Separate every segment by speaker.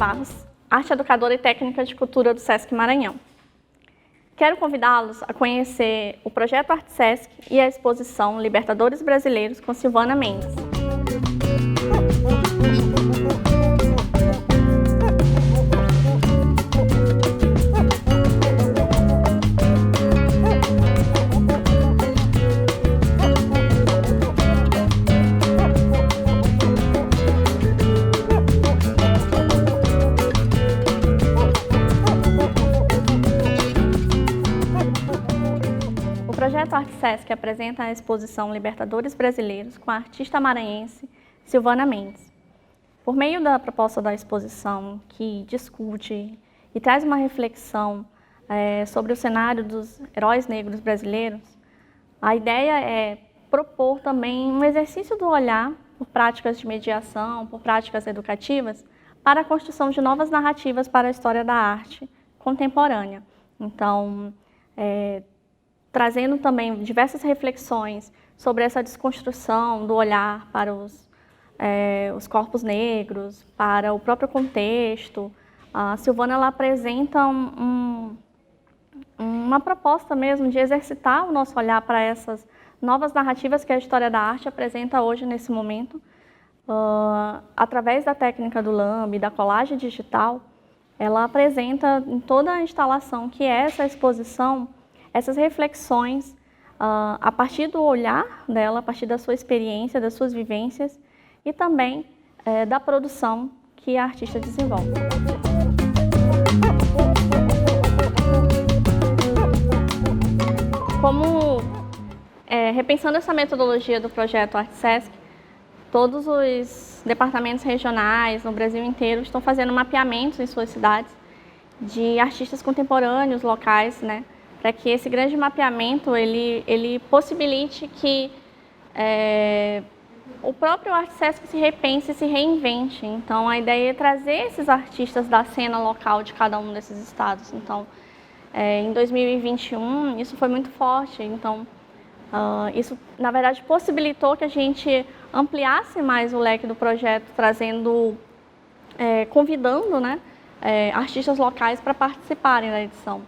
Speaker 1: Barros, arte educadora e técnica de cultura do Sesc Maranhão. Quero convidá-los a conhecer o projeto Arte Sesc e a exposição Libertadores Brasileiros com Silvana Mendes. O projeto Arte Sesc apresenta a exposição Libertadores Brasileiros com a artista maranhense Silvana Mendes. Por meio da proposta da exposição, que discute e traz uma reflexão sobre o cenário dos heróis negros brasileiros, a ideia é propor também um exercício do olhar por práticas de mediação, por práticas educativas, para a construção de novas narrativas para a história da arte contemporânea. Então, trazendo também diversas reflexões sobre essa desconstrução do olhar para os corpos negros, para o próprio contexto. A Silvana ela apresenta uma proposta mesmo de exercitar o nosso olhar para essas novas narrativas que a história da arte apresenta hoje, nesse momento, através da técnica do lambe, da colagem digital. Ela apresenta em toda a instalação que é essa exposição, essas reflexões a partir do olhar dela, a partir da sua experiência, das suas vivências e também da produção que a artista desenvolve. Repensando essa metodologia do projeto Arte Sesc, todos os departamentos regionais no Brasil inteiro estão fazendo mapeamentos em suas cidades de artistas contemporâneos locais, né? Para que esse grande mapeamento ele possibilite que o próprio Arte Sesc se repense e se reinvente. Então, a ideia é trazer esses artistas da cena local de cada um desses estados. Então, em 2021, isso foi muito forte. Então, isso, na verdade, possibilitou que a gente ampliasse mais o leque do projeto, convidando, né, artistas locais para participarem da edição.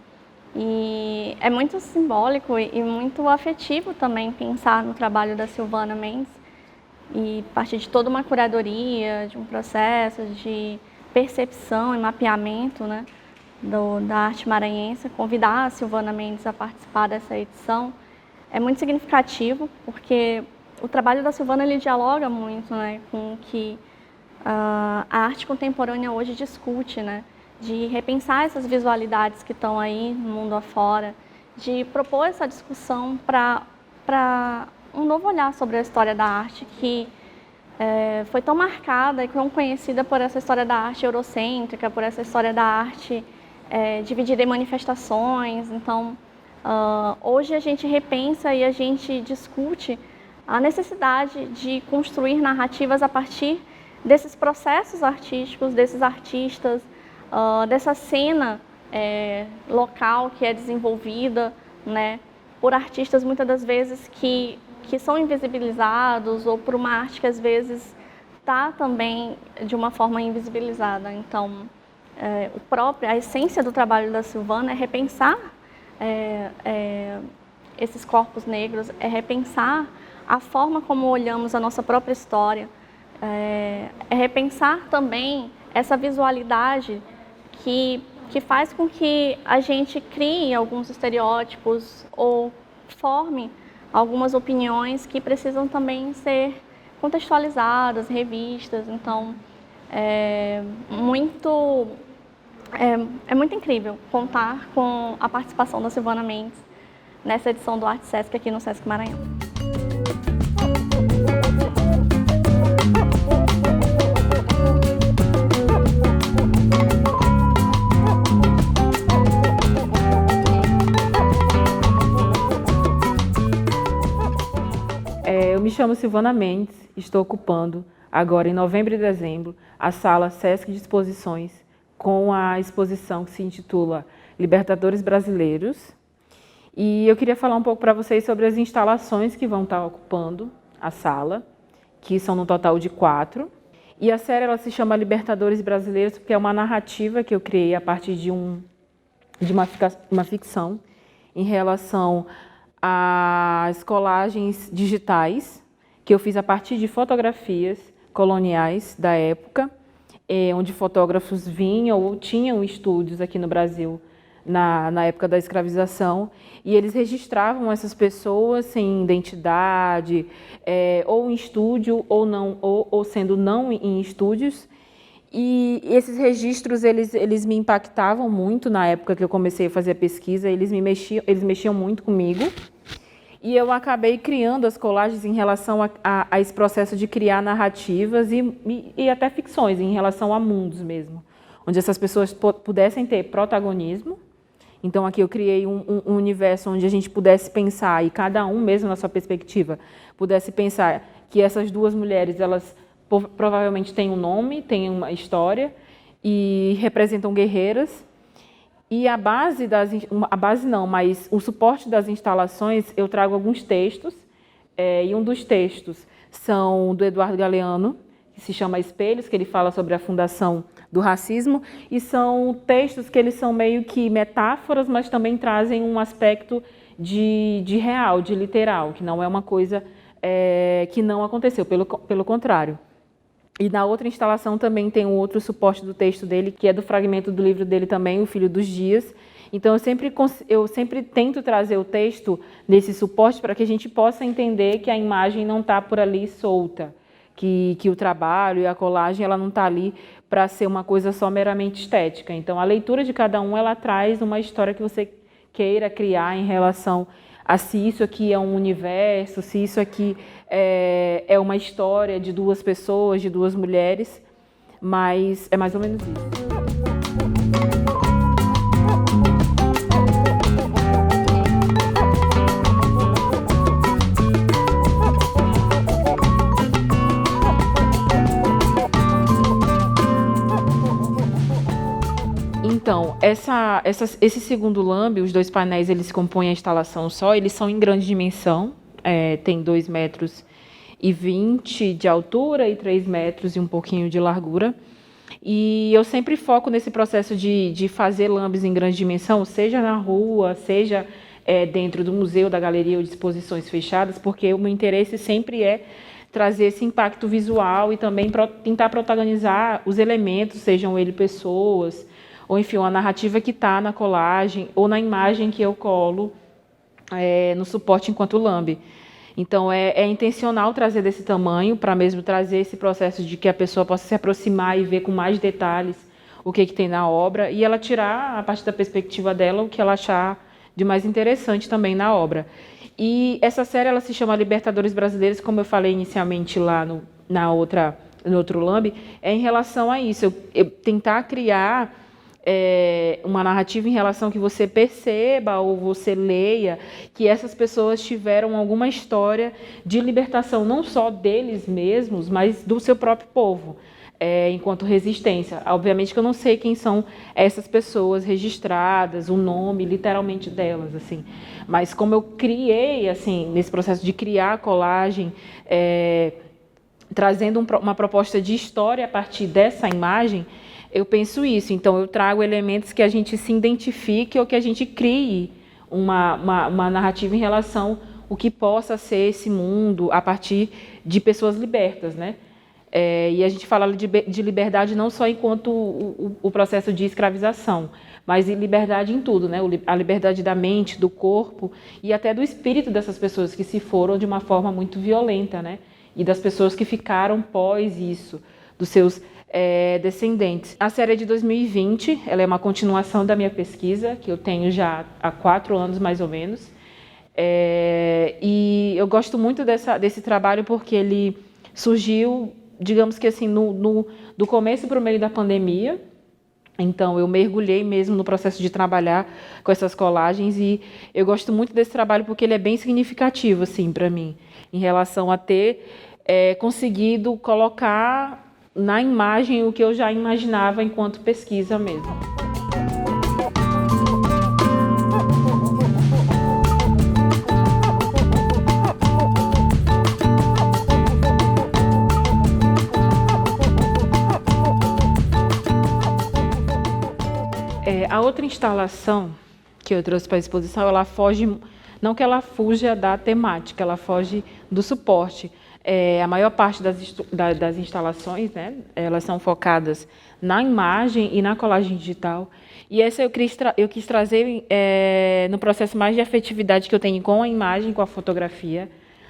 Speaker 1: E é muito simbólico e muito afetivo também pensar no trabalho da Silvana Mendes e a partir de toda uma curadoria, de um processo de percepção e mapeamento, né, da arte maranhense, convidar a Silvana Mendes a participar dessa edição é muito significativo, porque o trabalho da Silvana ele dialoga muito, né, com o que a arte contemporânea hoje discute, né, de repensar essas visualidades que estão aí no mundo afora, de propor essa discussão para um novo olhar sobre a história da arte que foi tão marcada e tão conhecida por essa história da arte eurocêntrica, por essa história da arte dividida em manifestações. Então, hoje a gente repensa e a gente discute a necessidade de construir narrativas a partir desses processos artísticos, desses artistas, dessa cena local que é desenvolvida, né, por artistas muitas das vezes que são invisibilizados ou por uma arte que às vezes está também de uma forma invisibilizada. Então, a essência do trabalho da Silvana é repensar esses corpos negros, é repensar a forma como olhamos a nossa própria história, é repensar também essa visualidade que faz com que a gente crie alguns estereótipos ou forme algumas opiniões que precisam também ser contextualizadas, revistas. Então, é muito incrível contar com a participação da Silvana Mendes nessa edição do Arte Sesc aqui no Sesc Maranhão.
Speaker 2: Eu me chamo Silvana Mendes, estou ocupando agora em novembro e dezembro a sala Sesc de Exposições com a exposição que se intitula Libertadores Brasileiros. E eu queria falar um pouco para vocês sobre as instalações que vão estar ocupando a sala, que são no total de 4. E a série ela se chama Libertadores Brasileiros porque é uma narrativa que eu criei a partir de uma ficção em relação às colagens digitais que eu fiz a partir de fotografias coloniais da época, onde fotógrafos vinham ou tinham estúdios aqui no Brasil na época da escravização, e eles registravam essas pessoas sem identidade, ou em estúdio ou não, ou sendo não em estúdios. E esses registros eles me impactavam muito na época que eu comecei a fazer a pesquisa, eles mexiam muito comigo. E eu acabei criando as colagens em relação a esse processo de criar narrativas e até ficções, em relação a mundos mesmo, onde essas pessoas pudessem ter protagonismo. Então, aqui eu criei um universo onde a gente pudesse pensar, e cada um mesmo na sua perspectiva, pudesse pensar que essas duas mulheres, elas provavelmente têm um nome, têm uma história e representam guerreiras. E a base mas o suporte das instalações, eu trago alguns textos, e um dos textos são do Eduardo Galeano, que se chama Espelhos, que ele fala sobre a fundação do racismo, e são textos que eles são meio que metáforas, mas também trazem um aspecto de real, de literal, que não é uma coisa que não aconteceu, pelo contrário. E na outra instalação também tem um outro suporte do texto dele, que é do fragmento do livro dele também, O Filho dos Dias. Então, eu sempre tento trazer o texto nesse suporte para que a gente possa entender que a imagem não está por ali solta, que o trabalho e a colagem ela não está ali para ser uma coisa só meramente estética. Então, a leitura de cada um ela traz uma história que você queira criar em relação a se isso aqui é um universo, se isso aqui é uma história de duas pessoas, de duas mulheres, mas é mais ou menos isso. Então, esse segundo lambe, os dois painéis, eles compõem a instalação só, eles são em grande dimensão, tem 2,20 metros de altura e 3 metros e um pouquinho de largura. E eu sempre foco nesse processo de fazer lambes em grande dimensão, seja na rua, seja dentro do museu, da galeria ou de exposições fechadas, porque o meu interesse sempre é trazer esse impacto visual e também tentar protagonizar os elementos, sejam eles pessoas, ou enfim, uma narrativa que está na colagem ou na imagem que eu colo no suporte enquanto lambe. Então, é intencional trazer desse tamanho para mesmo trazer esse processo de que a pessoa possa se aproximar e ver com mais detalhes o que tem na obra e ela tirar, a partir da perspectiva dela, o que ela achar de mais interessante também na obra. E essa série ela se chama Libertadores Brasileiros, como eu falei inicialmente lá no outro lambe, é em relação a isso, eu tentar criar uma narrativa em relação que você perceba ou você leia que essas pessoas tiveram alguma história de libertação, não só deles mesmos, mas do seu próprio povo, enquanto resistência. Obviamente que eu não sei quem são essas pessoas registradas, o nome literalmente delas, assim. Mas como eu criei, assim, nesse processo de criar a colagem, trazendo uma proposta de história a partir dessa imagem, eu penso isso. Então, eu trago elementos que a gente se identifique ou que a gente crie uma narrativa em relação ao que possa ser esse mundo a partir de pessoas libertas, né? E a gente fala de liberdade não só enquanto o processo de escravização, mas de liberdade em tudo, né? A liberdade da mente, do corpo e até do espírito dessas pessoas que se foram de uma forma muito violenta, né? E das pessoas que ficaram pós isso, dos seus descendentes. A série é de 2020, ela é uma continuação da minha pesquisa, que eu tenho já há 4 anos, mais ou menos. E eu gosto muito desse trabalho porque ele surgiu, digamos que assim, do começo para o meio da pandemia. Então, eu mergulhei mesmo no processo de trabalhar com essas colagens e eu gosto muito desse trabalho porque ele é bem significativo, assim, para mim, em relação a ter conseguido colocar na imagem o que eu já imaginava enquanto pesquisa mesmo. A outra instalação que eu trouxe para a exposição, ela foge, não que ela fuja da temática, ela foge do suporte. A maior parte das instalações, né, elas são focadas na imagem e na colagem digital. E essa eu quis trazer no processo mais de afetividade que eu tenho com a imagem, com a fotografia.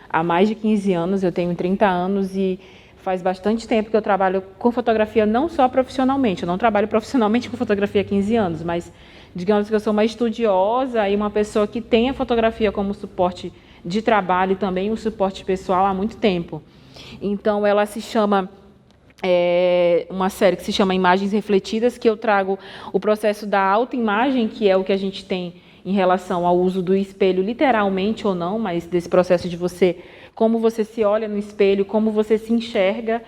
Speaker 2: Há mais de 15 anos, eu tenho 30 anos e faz bastante tempo que eu trabalho com fotografia, não só profissionalmente. Eu não trabalho profissionalmente com fotografia há 15 anos, mas digamos que eu sou uma estudiosa e uma pessoa que tem a fotografia como suporte de trabalho e também um suporte pessoal há muito tempo. Então, ela se chama, uma série que se chama Imagens Refletidas, que eu trago o processo da autoimagem, que é o que a gente tem em relação ao uso do espelho, literalmente ou não, mas desse processo de você, como você se olha no espelho, como você se enxerga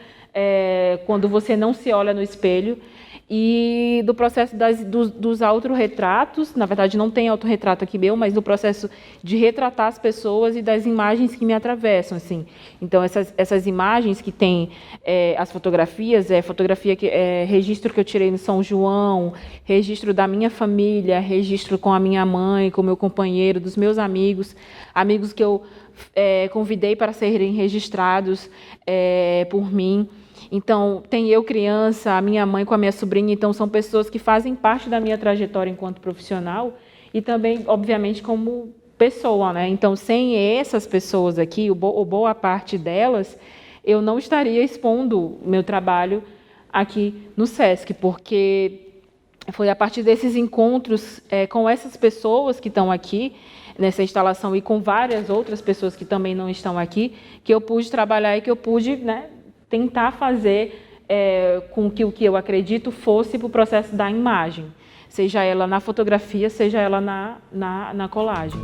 Speaker 2: quando você não se olha no espelho, e do processo dos autorretratos. Na verdade, não tem autorretrato aqui meu, mas do processo de retratar as pessoas e das imagens que me atravessam, assim. Então, essas imagens que tem as fotografias, registro que eu tirei no São João, registro da minha família, registro com a minha mãe, com o meu companheiro, dos meus amigos que eu convidei para serem registrados por mim. Então, tem eu criança, a minha mãe com a minha sobrinha, então são pessoas que fazem parte da minha trajetória enquanto profissional e também, obviamente, como pessoa, né? Então, sem essas pessoas aqui, ou boa parte delas, eu não estaria expondo meu trabalho aqui no SESC, porque foi a partir desses encontros com essas pessoas que estão aqui, nessa instalação, e com várias outras pessoas que também não estão aqui, que eu pude trabalhar e que eu pude, né, tentar fazer com que o que eu acredito fosse para o processo da imagem, seja ela na fotografia, seja ela na colagem.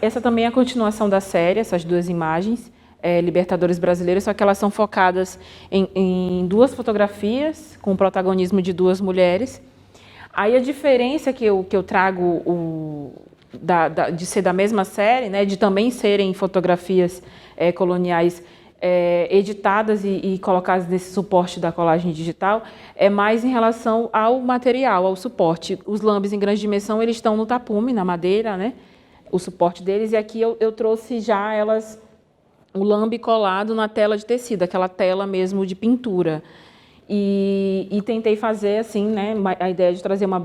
Speaker 2: Essa também é a continuação da série, essas duas imagens, Libertadores Brasileiros, só que elas são focadas em duas fotografias, com o protagonismo de duas mulheres. Aí a diferença que eu trago de ser da mesma série, né, de também serem fotografias coloniais editadas e colocadas nesse suporte da colagem digital, é mais em relação ao material, ao suporte. Os lambes em grande dimensão, eles estão no tapume, na madeira, né? O suporte deles, e aqui eu trouxe já o lambe colado na tela de tecido, aquela tela mesmo de pintura. E tentei fazer assim, né, a ideia de trazer uma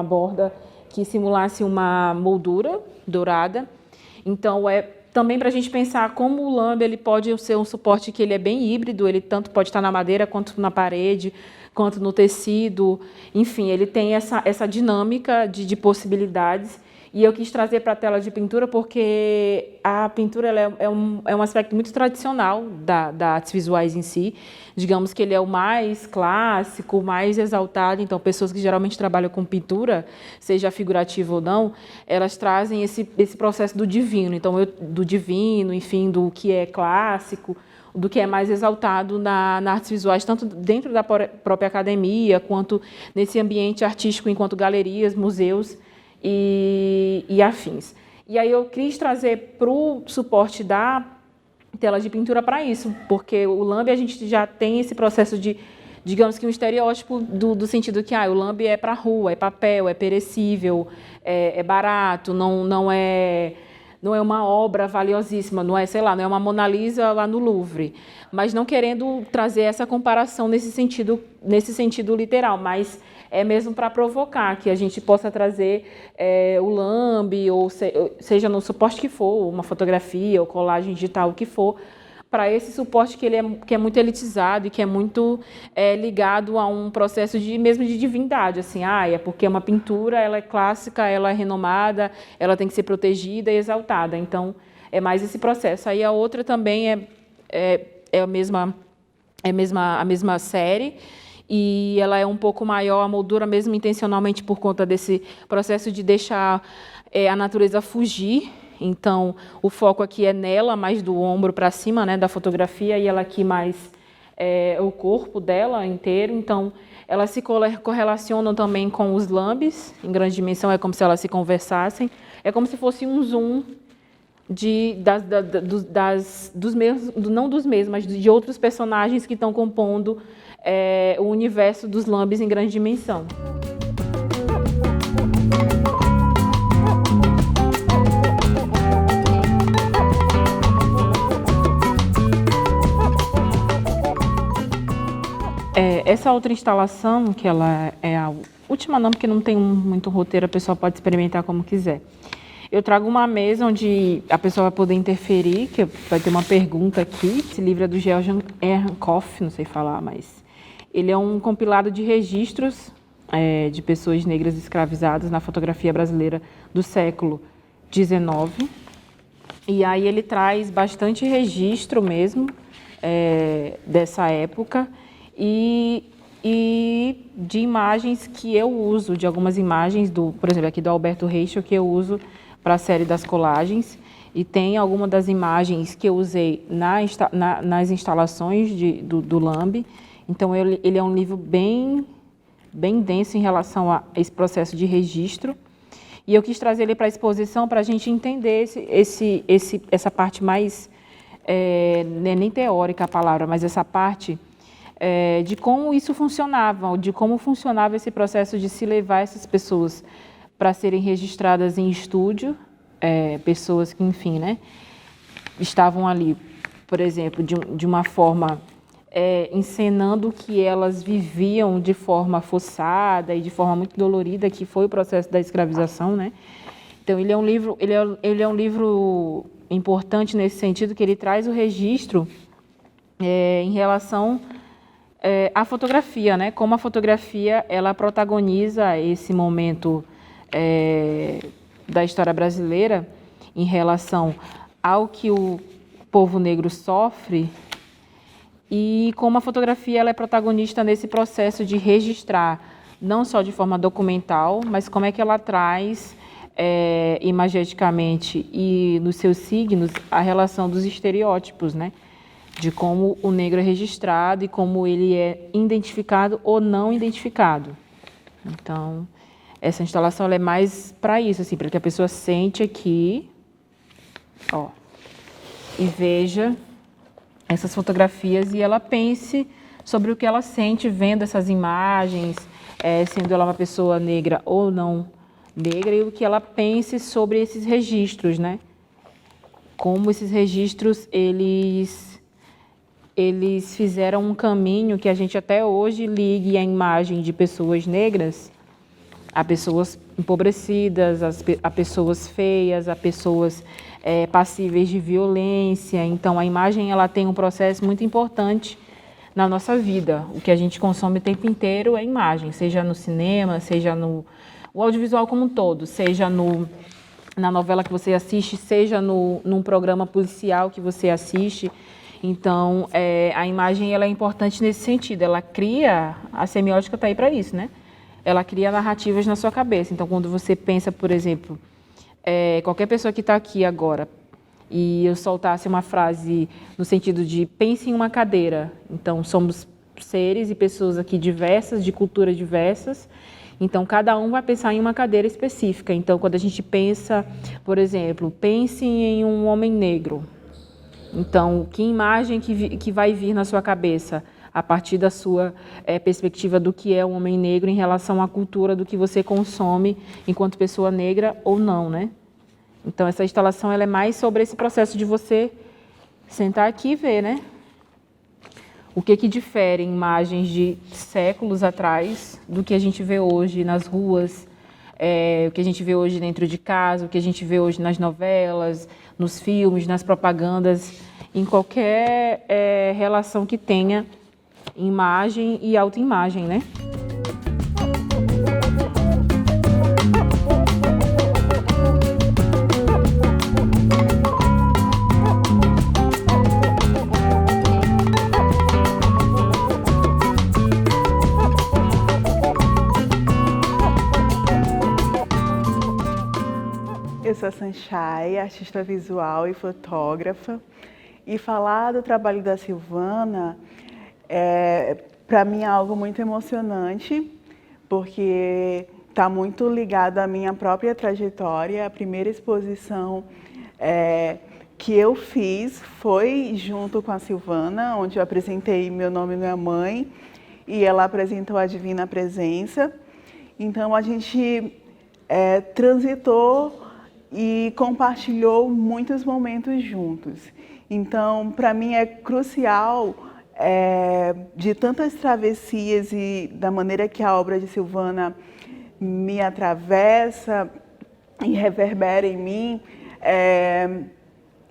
Speaker 2: borda que simulasse uma moldura dourada. Então, também para a gente pensar como o lambe ele pode ser um suporte que ele é bem híbrido, ele tanto pode estar na madeira, quanto na parede, quanto no tecido. Enfim, ele tem essa dinâmica de possibilidades. E eu quis trazer para a tela de pintura porque a pintura ela é um aspecto muito tradicional da artes visuais em si. Digamos que ele é o mais clássico, o mais exaltado. Então, pessoas que geralmente trabalham com pintura, seja figurativa ou não, elas trazem esse processo do divino. Então, do divino, enfim, do que é clássico, do que é mais exaltado na artes visuais, tanto dentro da própria academia, quanto nesse ambiente artístico, enquanto galerias, museus e afins. E aí eu quis trazer para o suporte da tela de pintura para isso, porque o lambe a gente já tem esse processo de, digamos que um estereótipo do sentido que o lambe é para rua, é papel, é perecível, é barato, não é uma obra valiosíssima, não é, sei lá, não é uma Mona Lisa lá no Louvre, mas não querendo trazer essa comparação nesse sentido literal, mas é mesmo para provocar que a gente possa trazer o lambe, ou seja no suporte que for, uma fotografia ou colagem digital, o que for, para esse suporte que é muito elitizado e que é muito ligado a um processo mesmo de divindade, assim, é porque é uma pintura, ela é clássica, ela é renomada, ela tem que ser protegida e exaltada. Então, é mais esse processo. Aí a outra também é a mesma série, e ela é um pouco maior, a moldura mesmo intencionalmente por conta desse processo de deixar a natureza fugir Então, o foco aqui é nela, mais do ombro para cima, né, da fotografia, e ela aqui mais o corpo dela inteiro. Então, elas se correlacionam também com os lambes, em grande dimensão, é como se elas se conversassem. É como se fosse um zoom dos mesmos, não dos mesmos, mas de outros personagens que estão compondo o universo dos lambes em grande dimensão. Essa outra instalação, que ela é a última não, porque não tem muito roteiro, a pessoa pode experimentar como quiser. Eu trago uma mesa onde a pessoa vai poder interferir, que vai ter uma pergunta aqui. Esse livro é do George Ehrnkoff, não sei falar, mas ele é um compilado de registros de pessoas negras escravizadas na fotografia brasileira do século XIX. E aí ele traz bastante registro mesmo dessa época e de imagens que eu uso, de algumas imagens, por exemplo, aqui do Alberto Reichel, que eu uso para a série das colagens, e tem algumas das imagens que eu usei nas instalações do LAMB. Então, ele é um livro bem denso em relação a esse processo de registro, e eu quis trazer ele para a exposição para a gente entender essa parte mais, não é nem teórica a palavra, mas essa parte de como isso funcionava, de como funcionava esse processo de se levar essas pessoas para serem registradas em estúdio, pessoas que, enfim, né, estavam ali, por exemplo, de uma forma encenando que elas viviam de forma forçada e de forma muito dolorida, que foi o processo da escravização, né? Então, ele é um livro importante nesse sentido, que ele traz o registro em relação à fotografia, né? Como a fotografia ela protagoniza esse momento da história brasileira em relação ao que o povo negro sofre, e como a fotografia ela é protagonista nesse processo de registrar, não só de forma documental, mas como é que ela traz imageticamente e nos seus signos a relação dos estereótipos, né? De como o negro é registrado e como ele é identificado ou não identificado. Então, essa instalação ela é mais para isso, assim, para que a pessoa sente aqui, e veja essas fotografias e ela pense sobre o que ela sente vendo essas imagens, sendo ela uma pessoa negra ou não negra, e o que ela pense sobre esses registros, né? Como esses registros, eles fizeram um caminho que a gente até hoje ligue a imagem de pessoas negras a pessoas empobrecidas, a pessoas feias, a pessoas passíveis de violência. Então, a imagem ela tem um processo muito importante na nossa vida. O que a gente consome o tempo inteiro é imagem, seja no cinema, seja no audiovisual como um todo, seja na novela que você assiste, seja num programa policial que você assiste. Então, a imagem ela é importante nesse sentido. Ela cria, a semiótica está aí para isso, né? Ela cria narrativas na sua cabeça. Então, quando você pensa, por exemplo, qualquer pessoa que está aqui agora, e eu soltasse uma frase no sentido de pense em uma cadeira. Então, somos seres e pessoas aqui diversas, de culturas diversas. Então, cada um vai pensar em uma cadeira específica. Então, quando a gente pensa, por exemplo, pense em um homem negro. Então, que imagem que vai vir na sua cabeça a partir da sua perspectiva do que é um homem negro em relação à cultura do que você consome enquanto pessoa negra ou não, né? Então, essa instalação ela é mais sobre esse processo de você sentar aqui e ver, né? O que difere imagens de séculos atrás do que a gente vê hoje nas ruas, o que a gente vê hoje dentro de casa, o que a gente vê hoje nas novelas, nos filmes, nas propagandas, em qualquer relação que tenha imagem e autoimagem, né?
Speaker 3: Essa Vanessa Sanchai, artista visual e fotógrafa. E falar do trabalho da Silvana para mim é algo muito emocionante, porque está muito ligado à minha própria trajetória. A primeira exposição que eu fiz foi junto com a Silvana, onde eu apresentei Meu Nome Não é Mãe, e ela apresentou a Divina Presença. Então a gente transitou e compartilhou muitos momentos juntos. Então, para mim é crucial, de tantas travessias e da maneira que a obra de Silvana me atravessa e reverbera em mim,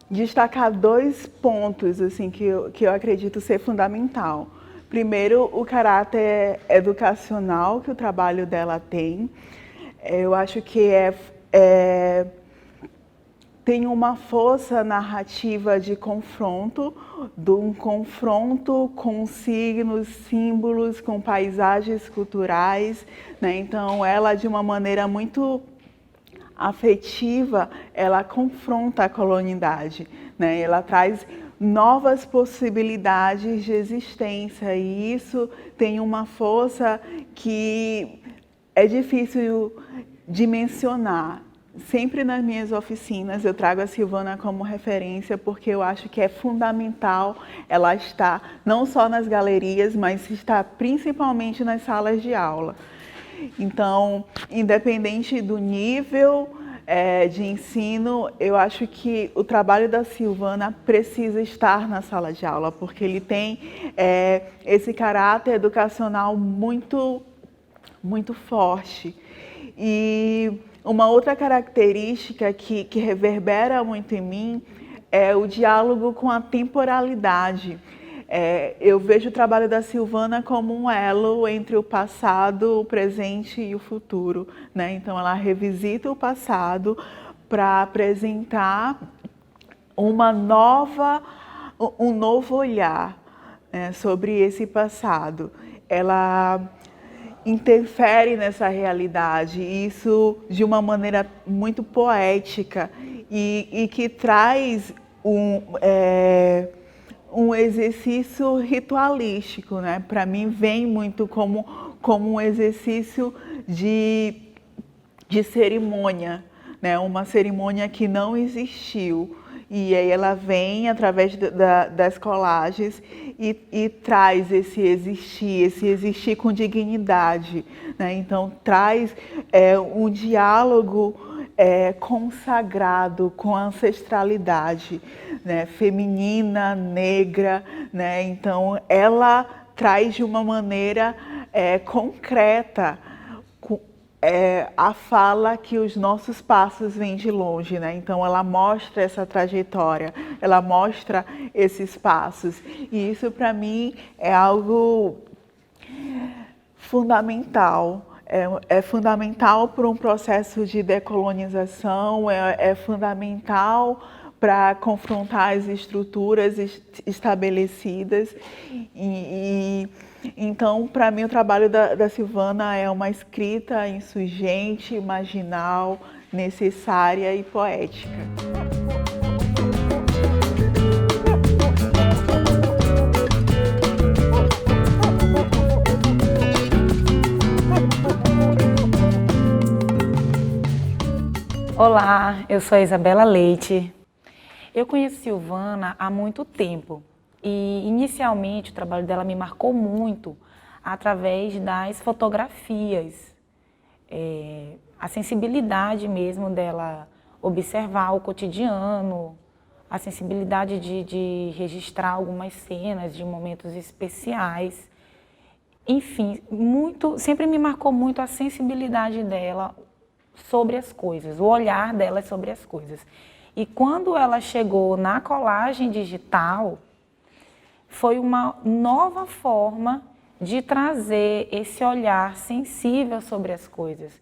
Speaker 3: destacar 2 pontos assim, que eu acredito ser fundamental. Primeiro, o caráter educacional que o trabalho dela tem. Eu acho que tem uma força narrativa de confronto, de um confronto com signos, símbolos, com paisagens culturais, né? Então, ela, de uma maneira muito afetiva, ela confronta a colonialidade, né? Ela traz novas possibilidades de existência, e isso tem uma força que é difícil de mencionar. Sempre nas minhas oficinas eu trago a Silvana como referência, porque eu acho que é fundamental ela estar não só nas galerias, mas está principalmente nas salas de aula. Então, independente do nível de ensino, eu acho que o trabalho da Silvana precisa estar na sala de aula, porque ele tem esse caráter educacional muito, muito forte. E uma outra característica que reverbera muito em mim é o diálogo com a temporalidade. Eu vejo o trabalho da Silvana como um elo entre o passado, o presente e o futuro, né? Então, ela revisita o passado para apresentar um novo olhar sobre esse passado. Ela interfere nessa realidade, isso de uma maneira muito poética e que traz um exercício ritualístico, né? Para mim vem muito como um exercício de cerimônia, né? Uma cerimônia que não existiu. E aí ela vem através das colagens e traz esse existir com dignidade, né? Então traz um diálogo consagrado com a ancestralidade, né? Feminina, negra, né? Então ela traz de uma maneira concreta a fala que os nossos passos vêm de longe, né? Então ela mostra essa trajetória, ela mostra esses passos, e isso para mim é algo fundamental. É fundamental para um processo de decolonização, é fundamental para confrontar as estruturas estabelecidas. Então, para mim, o trabalho da Silvana é uma escrita insurgente, marginal, necessária e poética.
Speaker 4: Olá, eu sou a Isabela Leite. Eu conheço Silvana há muito tempo e, inicialmente, o trabalho dela me marcou muito através das fotografias. A sensibilidade mesmo dela observar o cotidiano, a sensibilidade de registrar algumas cenas de momentos especiais. Enfim, sempre me marcou muito a sensibilidade dela sobre as coisas, o olhar dela sobre as coisas. E quando ela chegou na colagem digital, foi uma nova forma de trazer esse olhar sensível sobre as coisas.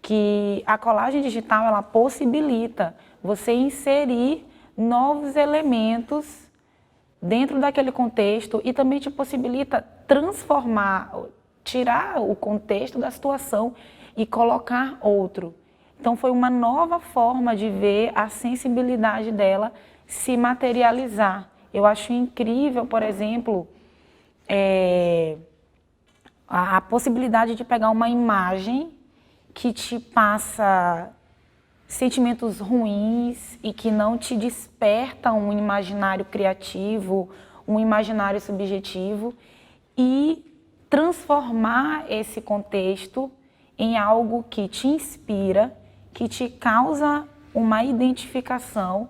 Speaker 4: Que a colagem digital, ela possibilita você inserir novos elementos dentro daquele contexto e também te possibilita transformar, tirar o contexto da situação e colocar outro. Então foi uma nova forma de ver a sensibilidade dela se materializar. Eu acho incrível, por exemplo, a possibilidade de pegar uma imagem que te passa sentimentos ruins e que não te desperta um imaginário criativo, um imaginário subjetivo, e transformar esse contexto em algo que te inspira, que te causa uma identificação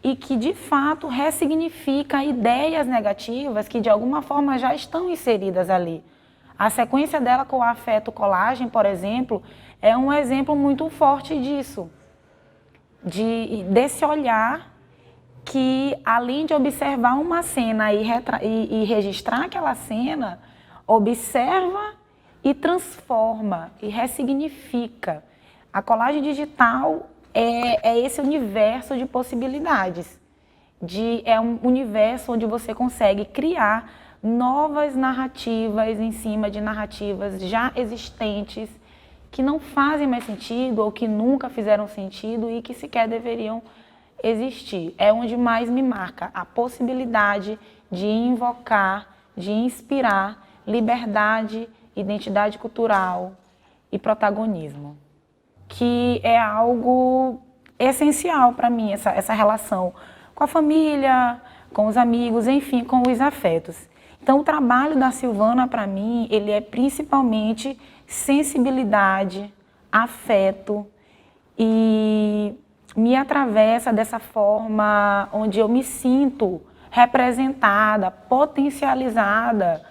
Speaker 4: e que de fato ressignifica ideias negativas que de alguma forma já estão inseridas ali. A sequência dela com o afeto colagem, por exemplo, é um exemplo muito forte disso. Desse olhar que, além de observar uma cena e registrar aquela cena, observa e transforma e ressignifica. A colagem digital é esse universo de possibilidades. É um universo onde você consegue criar novas narrativas em cima de narrativas já existentes que não fazem mais sentido ou que nunca fizeram sentido e que sequer deveriam existir. É onde mais me marca a possibilidade de invocar, de inspirar liberdade, identidade cultural e protagonismo, que é algo essencial para mim, essa relação com a família, com os amigos, enfim, com os afetos. Então, o trabalho da Silvana, para mim, ele é principalmente sensibilidade, afeto, e me atravessa dessa forma onde eu me sinto representada, potencializada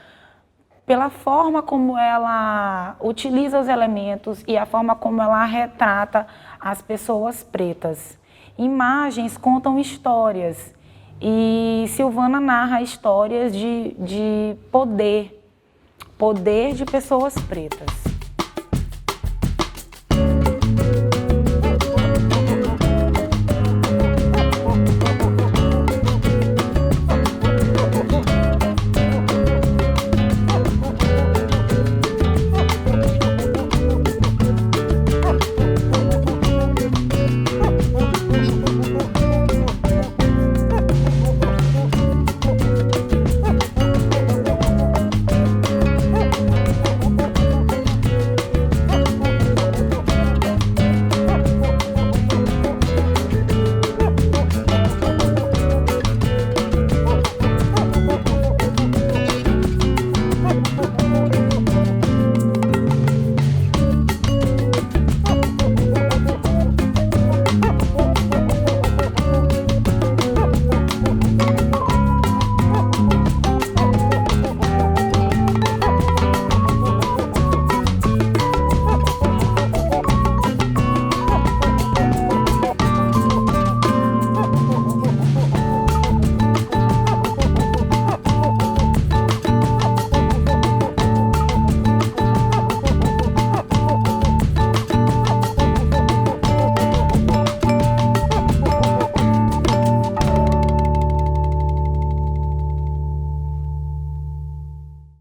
Speaker 4: pela forma como ela utiliza os elementos e a forma como ela retrata as pessoas pretas. Imagens contam histórias e Silvana narra histórias de poder de pessoas pretas.